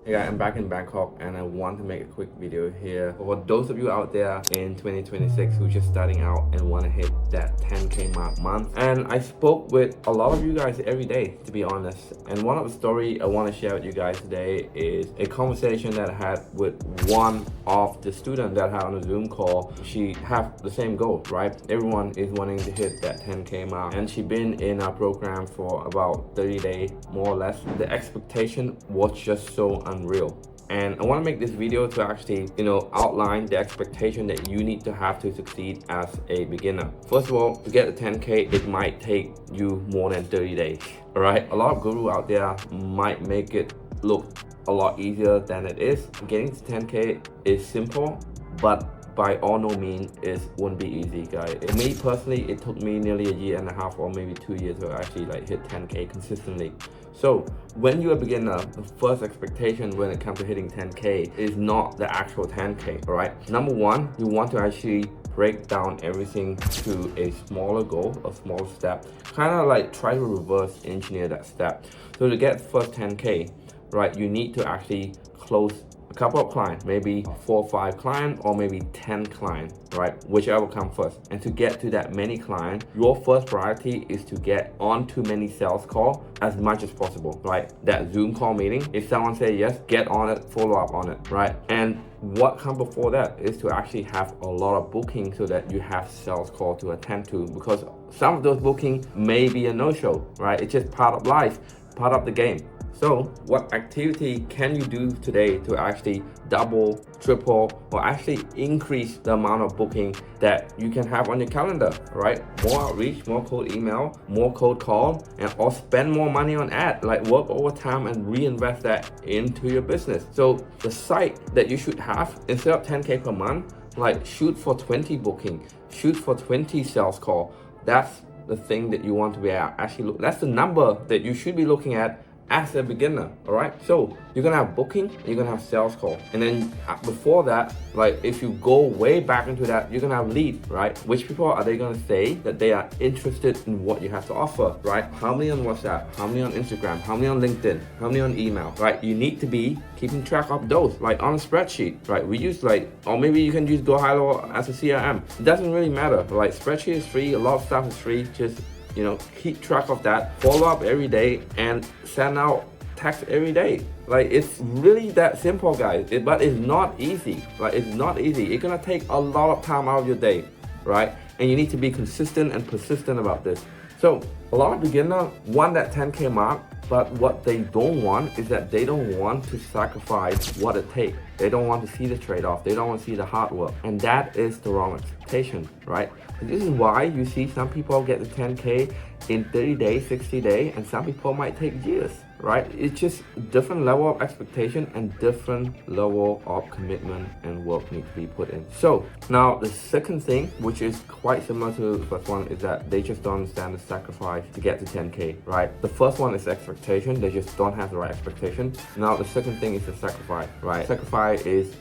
Hey guys, I'm back in Bangkok and I want to make a quick video here for those of you out there in 2026 who are just starting out and want to hit that 10K mark month. And I spoke with a lot of you guys every day, to be honest. And one of the story I want to share with you guys today is a conversation that I had with one of the students that I had on a Zoom call. She have the same goal, right? Everyone is wanting to hit that 10K mark, and she been in our program for about 30 days, more or less. The expectation was just so unreal. And I want to make this video to actually, outline the expectation that you need to have to succeed as a beginner. First of all, to get the 10K, it might take you more than 30 days, all right? A lot of gurus out there might make it look a lot easier than it is. Getting to 10K is simple, but by all no means it won't be easy, guys. For me personally, it took me nearly a year and a half or maybe 2 years to actually hit 10K consistently. So when you're a beginner, the first expectation when it comes to hitting 10K is not the actual 10K, all right? Number one, you want to actually break down everything to a smaller goal, a smaller step, kind of try to reverse engineer that step. So to get first 10K, right, you need to actually close a couple of clients, maybe 4 or 5 clients or maybe 10 clients, right? Whichever comes first. And to get to that many clients, your first priority is to get on to many sales calls as much as possible, right? That Zoom call meeting, if someone say yes, get on it, follow up on it, right? And what comes before that is to actually have a lot of bookings so that you have sales call to attend to, because some of those bookings may be a no-show, right? It's just part of life, part of the game. So what activity can you do today to actually double, triple, or actually increase the amount of booking that you can have on your calendar, right? More outreach, more cold email, more cold call, and or spend more money on ad, work overtime and reinvest that into your business. So the site that you should have, instead of 10K per month, shoot for 20 booking, shoot for 20 sales call. That's the thing that you want to be at. Actually, that's the number that you should be looking at as a beginner, all right? So you're gonna have booking, you're gonna have sales call. And then before that, if you go way back into that, you're gonna have lead, right? Which people are they gonna say that they are interested in what you have to offer, right? How many on WhatsApp, how many on Instagram, how many on LinkedIn, how many on email, right? You need to be keeping track of those, on a spreadsheet, right? We use or maybe you can use GoHighlevel as a CRM. It doesn't really matter, spreadsheet is free, a lot of stuff is free, just keep track of that, follow up every day, and send out text every day. It's really that simple, guys. But it's not easy. It's not easy. It's gonna take a lot of time out of your day, right? And you need to be consistent and persistent about this. So a lot of beginners want that 10K mark, but what they don't want is that they don't want to sacrifice what it takes. They don't want to see the trade-off. They don't want to see the hard work. And that is the wrong expectation, right? And this is why you see some people get the 10K in 30 days, 60 days, and some people might take years, right? It's just different level of expectation and different level of commitment and work needs to be put in. So now the second thing, which is quite similar to the first one, is that they just don't understand the sacrifice to get to 10K, right? The first one is expectation. They just don't have the right expectation. Now the second thing is the sacrifice, right? Sacrifice is,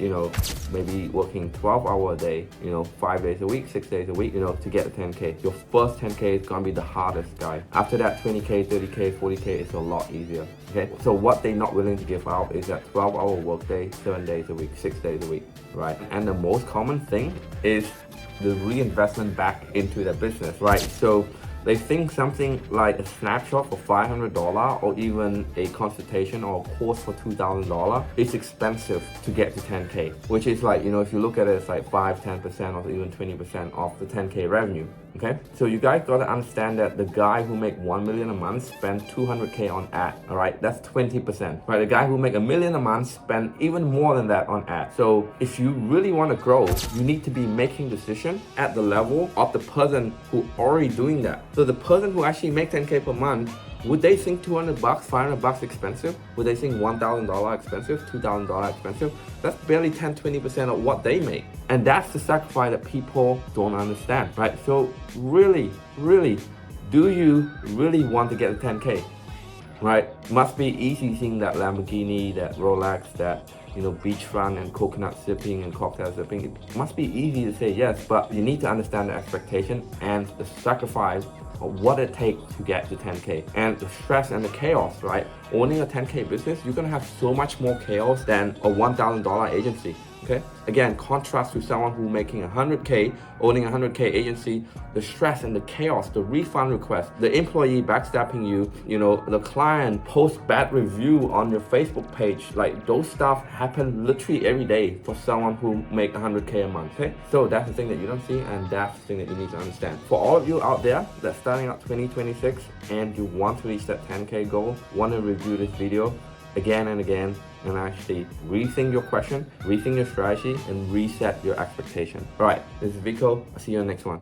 maybe working 12 hours a day, 5 days a week, 6 days a week, to get to 10K. Your first 10K is gonna be the hardest, guy. After that, 20K, 30K, 40K is a lot easier. Okay, so what they're not willing to give out is that 12-hour workday, 7 days a week, 6 days a week, right? And the most common thing is the reinvestment back into their business, right? So they think something like a snapshot for $500 or even a consultation or a course for $2,000 is expensive to get to 10K, which is if you look at it, it's 5, 10% or even 20% of the 10K revenue. Okay, so you guys got to understand that the guy who make 1 million a month spend 200K on ad, all right? That's 20%, right? The guy who make $1 million a month spend even more than that on ad. So if you really want to grow, you need to be making decision at the level of the person who already doing that. So the person who actually make 10K per month, would they think $200, $500 expensive? Would they think $1,000 expensive, $2,000 expensive? That's barely 10-20% of what they make. And that's the sacrifice that people don't understand, right? So really, do you really want to get to 10K, right? Must be easy seeing that Lamborghini, that Rolex, that beachfront and coconut sipping and cocktail sipping. It must be easy to say yes, but you need to understand the expectation and the sacrifice what it takes to get to 10K and the stress and the chaos, right? Owning a 10K business, you're gonna have so much more chaos than a $1,000 agency. Okay. Again, contrast to someone who's making 100K, owning a 100K agency, the stress and the chaos, the refund request, the employee backstabbing you, the client post bad review on your Facebook page, like those stuff happen literally every day for someone who make 100K a month. Okay. So that's the thing that you don't see, and that's the thing that you need to understand. For all of you out there that's starting out 2026 and you want to reach that 10K goal, want to review this video again and again, and actually rethink your question, rethink your strategy, and reset your expectation. All right, this is Vico. I'll see you on the next one.